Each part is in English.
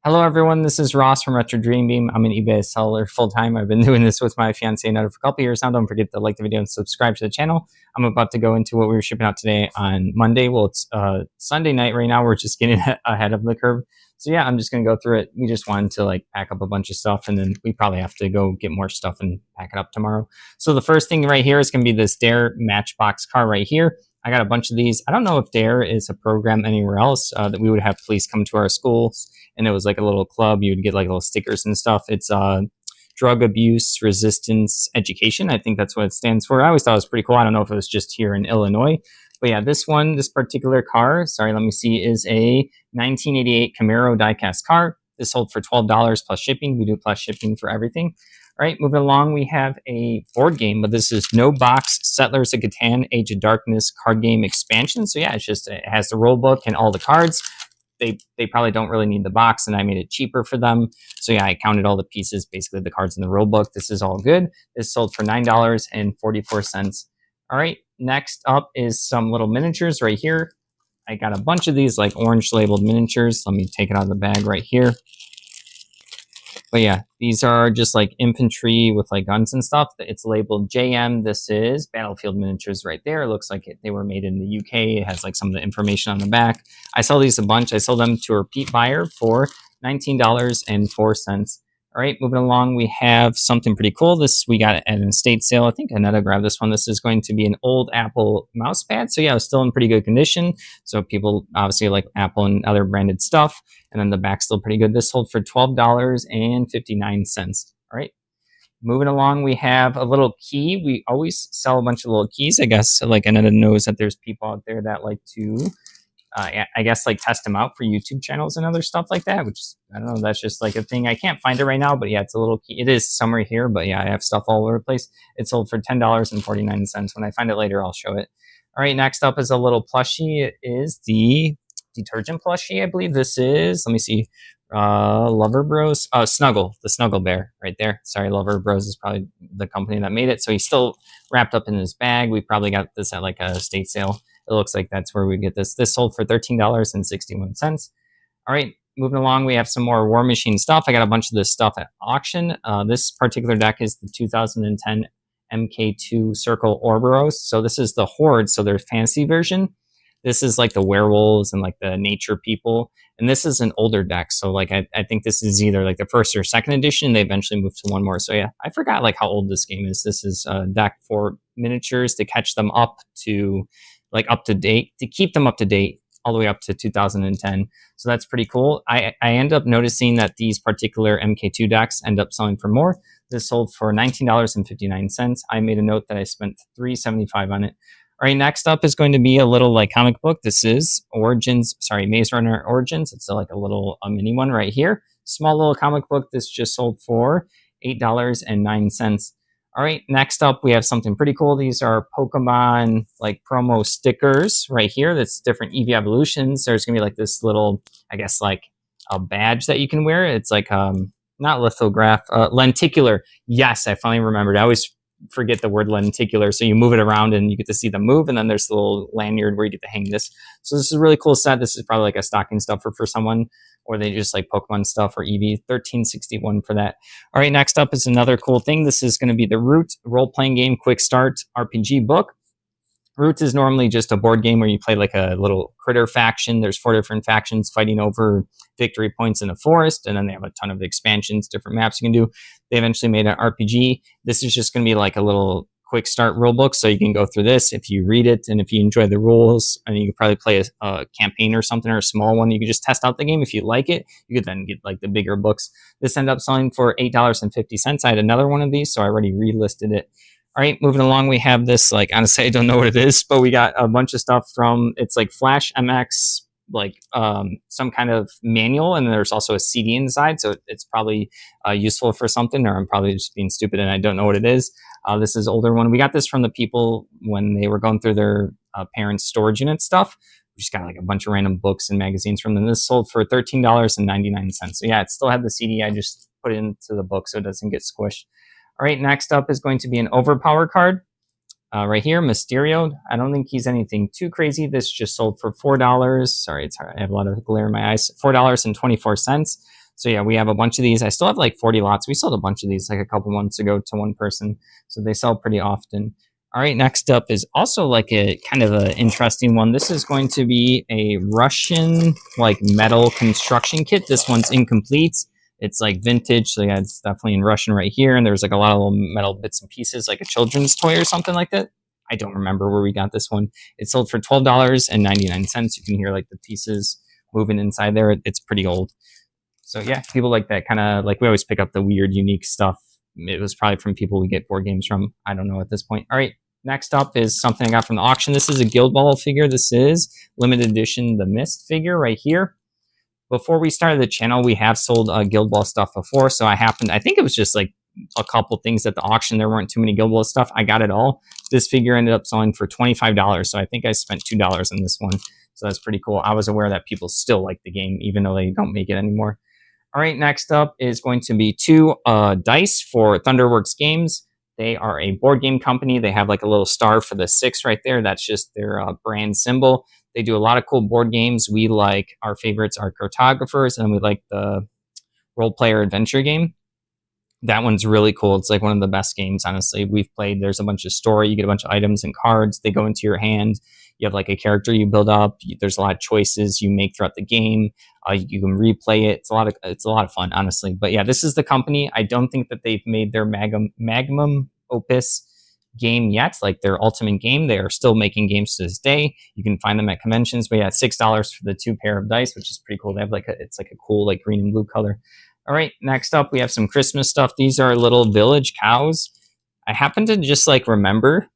Hello, everyone. This is Ross from Retro Dream Beam. I'm an eBay seller full time. I've been doing this with my fiance now for a couple years now. Don't forget to like the video and subscribe to the channel. I'm about to go into what we were shipping out today on Monday. Well, it's Sunday night right now. We're just getting ahead of the curve. So yeah, I'm just gonna go through it. We just wanted to like pack up a bunch of stuff, and then we probably have to go get more stuff and pack it up tomorrow. So the first thing right here is gonna be this Dare Matchbox car right here. I got a bunch of these. I don't know if Dare is a program anywhere else that we would have police come to our schools, and it was like a little club. You would get like little stickers and stuff. It's drug abuse resistance education. I think that's what it stands for. I always thought it was pretty cool. I don't know if it was just here in Illinois, but yeah, this particular car, sorry, let me see, is a 1988 Camaro diecast car. This sold for $12 plus shipping. We do plus shipping for everything. All right, moving along, we have a board game, but this is No Box Settlers of Catan Age of Darkness card game expansion. So yeah, it has the rule book and all the cards. They probably don't really need the box, and I made it cheaper for them. So yeah, I counted all the pieces, basically the cards in the rule book. This is all good. This sold for $9.44. All right, next up is some little miniatures right here. I got a bunch of these like orange labeled miniatures. Let me take it out of the bag right here. But yeah, these are just like infantry with like guns and stuff. It's labeled JM. This is Battlefield miniatures right there. It looks like they were made in the UK. It has like some of the information on the back. I sell these a bunch. I sold them to a repeat buyer for $19.04. All right, moving along, we have something pretty cool. This we got at an estate sale. I think Annetta grabbed this one. This is going to be an old Apple mouse pad. So yeah, it's still in pretty good condition. So people obviously like Apple and other branded stuff. And then the back's still pretty good. This sold for $12.59. All right. Moving along, we have a little key. We always sell a bunch of little keys. I guess like Annetta knows that there's people out there that like to I guess like test them out for YouTube channels and other stuff like that, which is, I don't know, that's just like a thing. I can't find it right now, but yeah, it's a little key. It is somewhere here, but yeah, I have stuff all over the place. It sold for $10.49. When I find it later, I'll show it. All right, next up is a little plushie. It is the detergent plushie, I believe this is. Let me see. Lover Bros. Snuggle, the Snuggle Bear right there. Sorry, Lover Bros is probably the company that made it. So he's still wrapped up in his bag. We probably got this at like a estate sale. It looks like that's where we get this. This sold for $13.61. All right, moving along, we have some more War Machine stuff. I got a bunch of this stuff at auction. This particular deck is the 2010 MK2 Circle Orboros. So this is the Horde, so their fantasy version. This is like the werewolves and like the nature people. And this is an older deck. So like I think this is either like the first or second edition. They eventually moved to one more. So yeah, I forgot like how old this game is. This is a deck for miniatures to catch them up to like up to date, to keep them up to date all the way up to 2010. So that's pretty cool. I end up noticing that these particular MK2 decks end up selling for more. This sold for $19.59. I made a note that I spent $3.75 on it. All right, next up is going to be a little like comic book. This is Maze Runner Origins. It's like a mini one right here. Small little comic book. This just sold for $8.09. All right, next up, we have something pretty cool. These are Pokemon like promo stickers right here. That's different Eevee evolutions. There's gonna be like this little, I guess, like a badge that you can wear. It's like not lithograph, lenticular. Yes, I finally remembered. I always forget the word lenticular. So you move it around and you get to see them move, and then there's the little lanyard where you get to hang this. So this is a really cool set. This is probably like a stocking stuffer for someone, or they just like Pokemon stuff or Eevee. $13.61 for that. All right, next up is another cool thing. This is going to be the Root role-playing game quick start RPG book. Root is normally just a board game where you play like a little critter faction. There's 4 different factions fighting over victory points in a forest, and then they have a ton of expansions, different maps you can do. They eventually made an RPG. This is just going to be like a little quick start rule book, so you can go through this if you read it, and if you enjoy the rules, and you can probably play a campaign or something, or a small one. You can just test out the game. If you like it, you could then get like the bigger books. This ended up selling for $8.50. I had another one of these, so I already relisted it. All right, moving along, we have this, like, honestly, I don't know what it is, but we got a bunch of stuff from, it's like Flash MX, like some kind of manual, and there's also a CD inside, so it's probably useful for something, or I'm probably just being stupid and I don't know what it is. This is older one. We got this from the people when they were going through their parents' storage unit stuff. We just got like a bunch of random books and magazines from them. This sold for $13.99. So yeah, it still had the CD. I just put it into the book so it doesn't get squished. All right, next up is going to be an Overpower card. Right here, Mysterio. I don't think he's anything too crazy. This just sold for $4. Sorry, it's hard. I have a lot of glare in my eyes. $4.24. So yeah, we have a bunch of these. I still have like 40 lots. We sold a bunch of these like a couple months ago to one person. So they sell pretty often. All right, next up is also like a kind of an interesting one. This is going to be a Russian like metal construction kit. This one's incomplete. It's like vintage, so yeah, it's definitely in Russian right here. And there's like a lot of little metal bits and pieces, like a children's toy or something like that. I don't remember where we got this one. It sold for $12.99. You can hear like the pieces moving inside there. It's pretty old. So yeah, people like that kind of like we always pick up the weird, unique stuff. It was probably from people we get board games from. I don't know at this point. All right, next up is something I got from the auction. This is a Guild Ball figure. This is limited edition, the Mist figure right here. Before we started the channel, we have sold Guild Ball stuff before. So I think it was just like a couple things at the auction. There weren't too many Guild Ball stuff. I got it all. This figure ended up selling for $25. So I think I spent $2 on this one. So that's pretty cool. I was aware that people still like the game, even though they don't make it anymore. All right, next up is going to be two dice for Thunderworks Games. They are a board game company. They have like a little star for the 6 right there. That's just their brand symbol. They do a lot of cool board games. We like, our favorites are Cartographers, and we like the Role Player Adventure game. That one's really cool. It's like one of the best games, honestly, we've played. There's a bunch of story. You get a bunch of items and cards. They go into your hand. You have like a character you build up. There's a lot of choices you make throughout the game. You can replay it. It's a lot of fun, honestly. But yeah, this is the company. I don't think that they've made their magnum opus game yet, like their ultimate game. They are still making games to this day. You can find them at conventions. But yeah, $6 for the 2 pair of dice, which is pretty cool. They have it's like a cool like green and blue color. All right, next up we have some Christmas stuff. These are little village cows. I happen to just like remember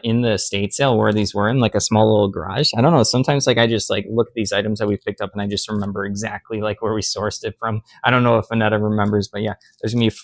in the estate sale where these were in like a small little garage. I don't know. Sometimes like I just like look at these items that we picked up and I just remember exactly like where we sourced it from. I don't know if Annetta remembers, but yeah,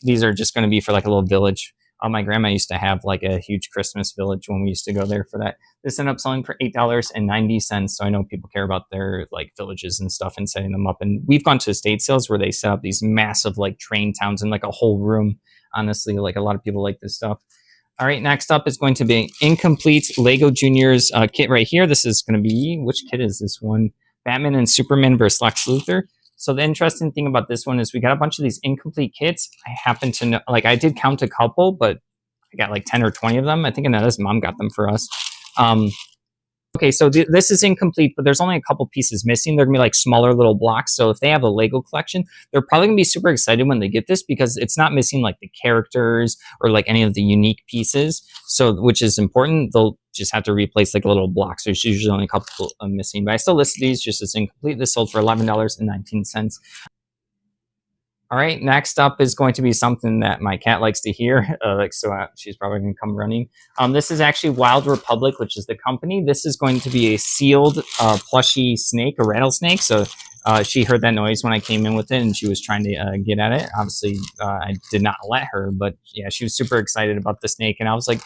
these are just going to be for like a little village. My grandma used to have like a huge Christmas village when we used to go there for that. This ended up selling for $8.90. So I know people care about their like villages and stuff and setting them up. And we've gone to estate sales where they set up these massive like train towns in like a whole room. Honestly, like a lot of people like this stuff. All right, next up is going to be incomplete Lego Juniors kit right here. This is going to be, which kit is this one? Batman and Superman versus Lex Luthor. So the interesting thing about this one is we got a bunch of these incomplete kits. I happen to know, like I did count a couple, but I got like 10 or 20 of them. I think Annetta's mom got them for us. Okay, so this is incomplete, but there's only a couple pieces missing. They're gonna be like smaller little blocks. So if they have a Lego collection, they're probably gonna be super excited when they get this because it's not missing like the characters or like any of the unique pieces. So which is important. They'll just have to replace like a little block. So there's usually only a couple missing. But I still listed these just as incomplete. This sold for $11.19. All right, next up is going to be something that my cat likes to hear. She's probably going to come running. This is actually Wild Republic, which is the company. This is going to be a sealed plushy snake, a rattlesnake. So she heard that noise when I came in with it, and she was trying to get at it. Obviously, I did not let her, but yeah, she was super excited about the snake. And I was like,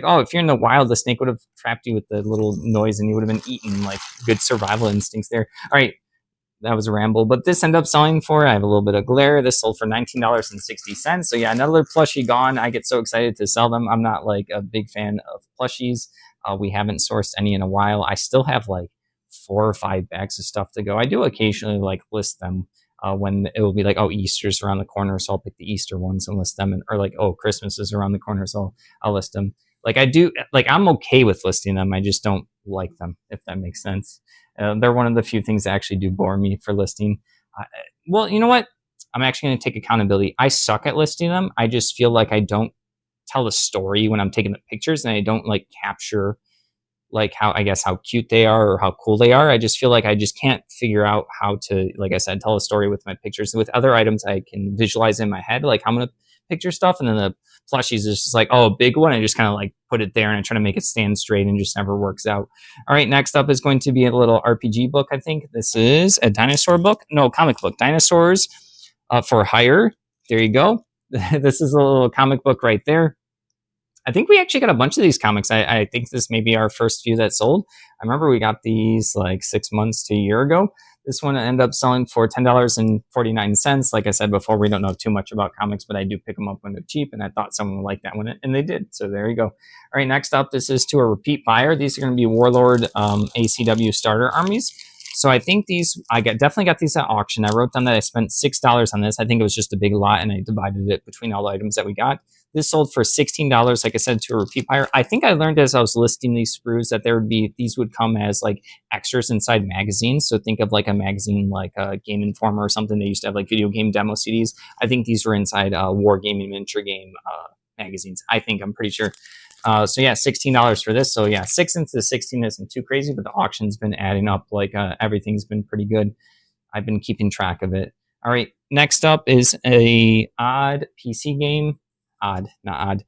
oh, if you're in the wild, the snake would have trapped you with the little noise, and you would have been eaten. Like good survival instincts there. All right. That was a ramble, but this ended up selling for, I have a little bit of glare. This sold for $19.60. So yeah, another plushie gone. I get so excited to sell them. I'm not like a big fan of plushies. We haven't sourced any in a while. I still have like 4 or 5 bags of stuff to go. I do occasionally like list them when it will be like, oh, Easter's around the corner. So I'll pick the Easter ones and list them. Or like, oh, Christmas is around the corner. So I'll list them. Like I do, like I'm okay with listing them. I just don't like them, if that makes sense. They're one of the few things that actually do bore me for listing. Well, you know what? I'm actually going to take accountability. I suck at listing them. I just feel like I don't tell the story when I'm taking the pictures, and I don't like capture like how cute they are or how cool they are. I just feel like I just can't figure out how to, like I said, tell a story with my pictures. With other items, I can visualize in my head like how I'm going to picture stuff, and then the plushies is just like, oh, a big one. I just kind of like put it there and I try to make it stand straight and just never works out. All right, next up is going to be a little RPG book. I think this is a dinosaur book. No, comic book. Dinosaurs for Hire. There you go. This is a little comic book right there. I think we actually got a bunch of these comics. I think this may be our first few that sold. I remember we got these like 6 months to a year ago. This one ended up selling for $10.49. Like I said before, we don't know too much about comics, but I do pick them up when they're cheap, and I thought someone would like that one, and they did. So there you go. All right, next up, this is to a repeat buyer. These are going to be Warlord ACW starter armies. So I think these, definitely got these at auction. I wrote down that I spent $6 on this. I think it was just a big lot, and I divided it between all the items that we got. This sold for $16, like I said, to a repeat buyer. I think I learned as I was listing these sprues that these would come as like extras inside magazines. So think of like a magazine like Game Informer or something. They used to have like video game demo CDs. I think these were inside Wargaming miniature game magazines. I'm pretty sure. So yeah, $16 for this. So yeah, 6 into the 16 isn't too crazy, but the auction's been adding up. Like everything's been pretty good. I've been keeping track of it. All right, next up is a odd PC game. Odd, not odd.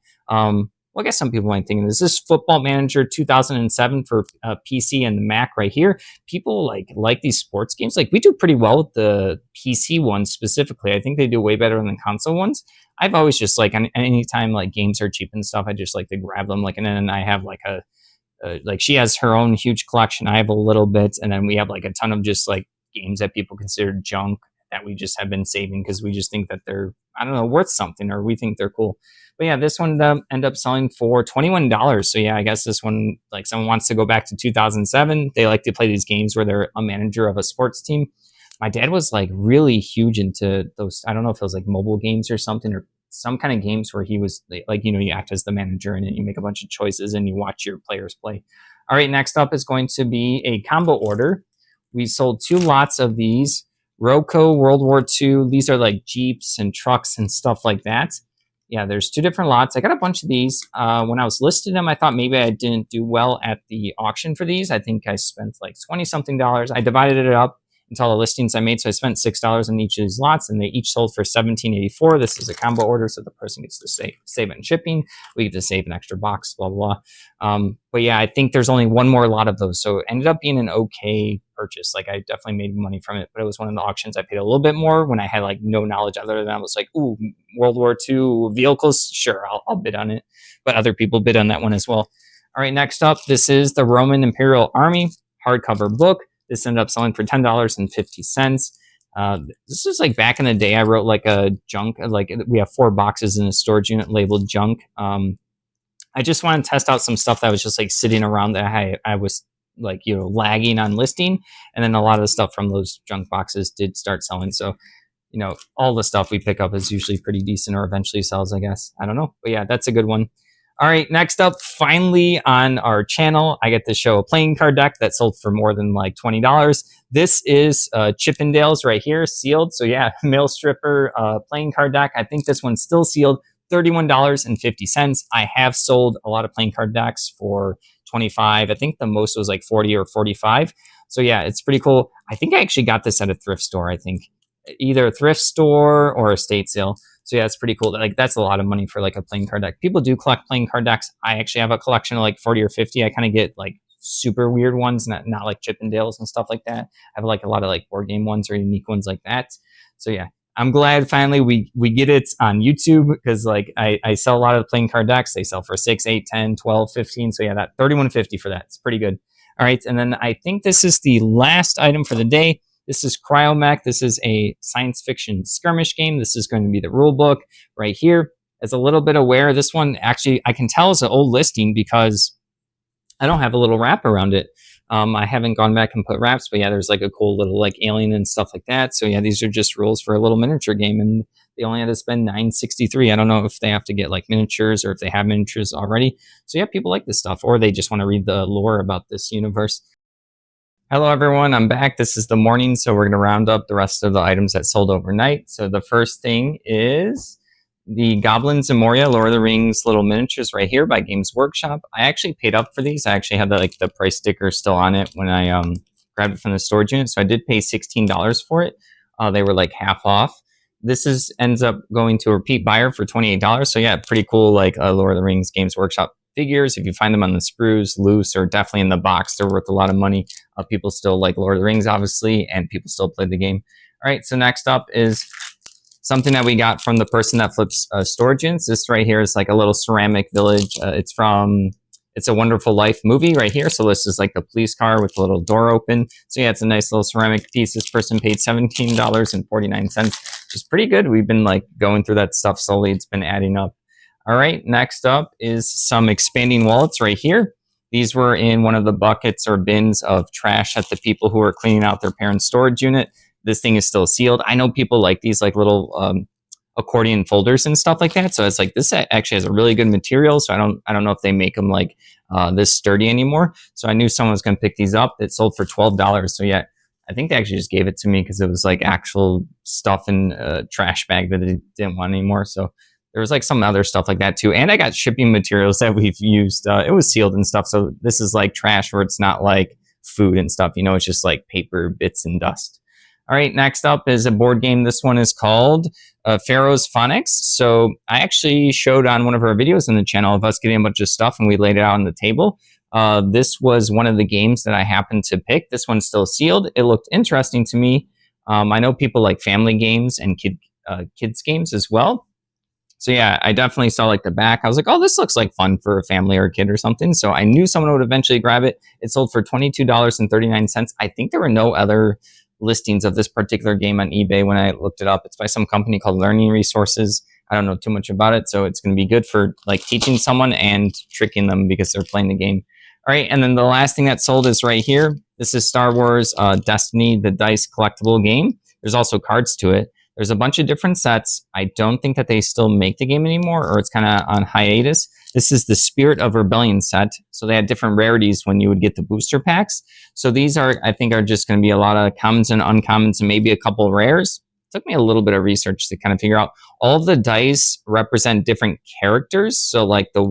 Well, I guess some people might think this is Football Manager 2007 for PC and the Mac right here. People like these sports games. Like we do pretty well with the PC ones specifically. I think they do way better than the console ones. I've always just like anytime like games are cheap and stuff, I just like to grab them. Like, and then I have like like she has her own huge collection. I have a little bit, and then we have like a ton of just like games that people consider junk that we just have been saving because we just think that they're, I don't know, worth something, or we think they're cool. But yeah, this one ended up selling for $21. So yeah, I guess this one, like someone wants to go back to 2007. They like to play these games where they're a manager of a sports team. My dad was like really huge into those. I don't know if it was like mobile games or something, or some kind of games where he was like, you know, you act as the manager and you make a bunch of choices and you watch your players play. All right, next up is going to be a combo order. We sold 2 lots of these. Roco World War II. These are like Jeeps and trucks and stuff like that. Yeah, there's 2 different lots. I got a bunch of these. When I was listing them, I thought maybe I didn't do well at the auction for these. I think I spent like 20 something dollars. I divided it up into all the listings I made. So I spent $6 on each of these lots, and they each sold for $17.84. This is a combo order, so the person gets to save it in shipping. We get to save an extra box, blah, blah, blah. But yeah, I think there's only one more lot of those. So it ended up being an okay purchase. Like I definitely made money from it, but it was one of the auctions I paid a little bit more when I had like no knowledge other than I was like, ooh, World War II vehicles. Sure, I'll bid on it. But other people bid on that one as well. All right, next up, this is the Roman Imperial Army hardcover book. This ended up selling for $10.50. This was like back in the day. I wrote like a junk, like we have 4 boxes in a storage unit labeled junk. I just wanted to test out some stuff that was just like sitting around that I was like, you know, lagging on listing. And then a lot of the stuff from those junk boxes did start selling. So, you know, all the stuff we pick up is usually pretty decent or eventually sells, I guess. I don't know. But yeah, that's a good one. All right, next up, finally on our channel, I get to show a playing card deck that sold for more than like $20. This is Chippendales right here, sealed. So yeah, Mail Stripper playing card deck. I think this one's still sealed, $31.50. I have sold a lot of playing card decks for 25. I think the most was like 40 or 45. So yeah, it's pretty cool. I think I actually got this at a thrift store. I think either a thrift store or a estate sale. So yeah, it's pretty cool. Like that's a lot of money for like a playing card deck. People do collect playing card decks. I actually have a collection of like 40 or 50. I kind of get like super weird ones, not like Chippendales and stuff like that. I have like a lot of like board game ones or unique ones like that. So yeah, I'm glad finally we get it on YouTube because like I sell a lot of the playing card decks. They sell for 6, 8, 10, 12, 15. So yeah, that $31.50 for that. It's pretty good. All right, and then I think this is the last item for the day. This is Cryomech. This is a science fiction skirmish game. This is going to be the rule book right here. It's a little bit aware. This one actually, I can tell is an old listing because I don't have a little wrap around it. I haven't gone back and put wraps, but yeah, there's like a cool little like alien and stuff like that. So yeah, these are just rules for a little miniature game, and they only had to spend $9.63. I don't know if they have to get like miniatures or if they have miniatures already. So yeah, people like this stuff, or they just want to read the lore about this universe. Hello everyone, I'm back. This is the morning, so we're going to round up the rest of the items that sold overnight. So the first thing is the Goblins of Moria Lord of the Rings little miniatures right here by Games Workshop. I actually paid up for these. I actually had the price sticker still on it when I grabbed it from the storage unit, so I did pay $16 for it. They were like half off. This ends up going to a repeat buyer for $28. So yeah, pretty cool like Lord of the Rings Games Workshop figures. If you find them on the sprues, loose, or definitely in the box, they're worth a lot of money. People still like Lord of the Rings, obviously, and people still play the game. All right, so next up is something that we got from the person that flips storage units. This right here is like a little ceramic village. It's from It's a Wonderful Life movie right here. So this is like the police car with a little door open. So yeah, it's a nice little ceramic piece. This person paid $17.49, which is pretty good. We've been like going through that stuff slowly. It's been adding up. All right, next up is some expanding wallets right here. These were in one of the buckets or bins of trash at the people who were cleaning out their parents' storage unit. This thing is still sealed. I know people like these like little accordion folders and stuff like that. So it's like this actually has a really good material. So I don't know if they make them like this sturdy anymore. So I knew someone was going to pick these up. It sold for $12. So yeah, I think they actually just gave it to me because it was like actual stuff in a trash bag that they didn't want anymore. So there was like some other stuff like that too. And I got shipping materials that we've used. It was sealed and stuff. So this is like trash where it's not like food and stuff. You know, it's just like paper bits and dust. All right, next up is a board game. This one is called Pharaoh's Phonics. So I actually showed on one of our videos on the channel of us getting a bunch of stuff and we laid it out on the table. This was one of the games that I happened to pick. This one's still sealed. It looked interesting to me. I know people like family games and kids games as well. So yeah, I definitely saw like the back. I was like, oh, this looks like fun for a family or a kid or something. So I knew someone would eventually grab it. It sold for $22.39. I think there were no other listings of this particular game on eBay when I looked it up. It's by some company called Learning Resources. I don't know too much about it, so it's going to be good for like teaching someone and tricking them because they're playing the game. All right, and then the last thing that sold is right here. This is Star Wars Destiny, the dice collectible game. There's also cards to it. There's a bunch of different sets. I don't think that they still make the game anymore, or it's kind of on hiatus. This is the Spirit of Rebellion set. So they had different rarities when you would get the booster packs. So these are, I think, are just going to be a lot of commons and uncommons and maybe a couple rares. It took me a little bit of research to kind of figure out. All of the dice represent different characters. So like the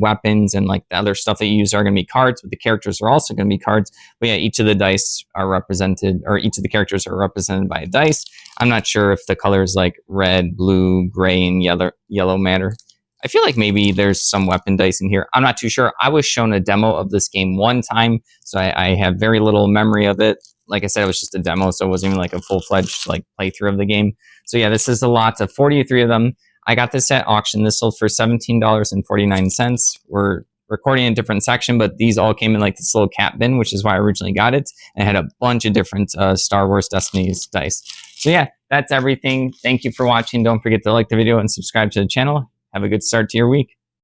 weapons and like the other stuff that you use are going to be cards, but the characters are also going to be cards. But yeah, each of the dice are represented, or each of the characters are represented by a dice. I'm not sure if the colors like red, blue, gray, and yellow matter. I feel like maybe there's some weapon dice in here. I'm not too sure. I was shown a demo of this game one time, so I have very little memory of it. Like I said, it was just a demo, so it wasn't even like a full-fledged like playthrough of the game. So yeah, this is a lot of 43 of them. I got this at auction. This sold for $17.49. We're recording in a different section, but these all came in like this little cat bin, which is why I originally got it. And it had a bunch of different Star Wars Destiny's dice. So yeah, that's everything. Thank you for watching. Don't forget to like the video and subscribe to the channel. Have a good start to your week.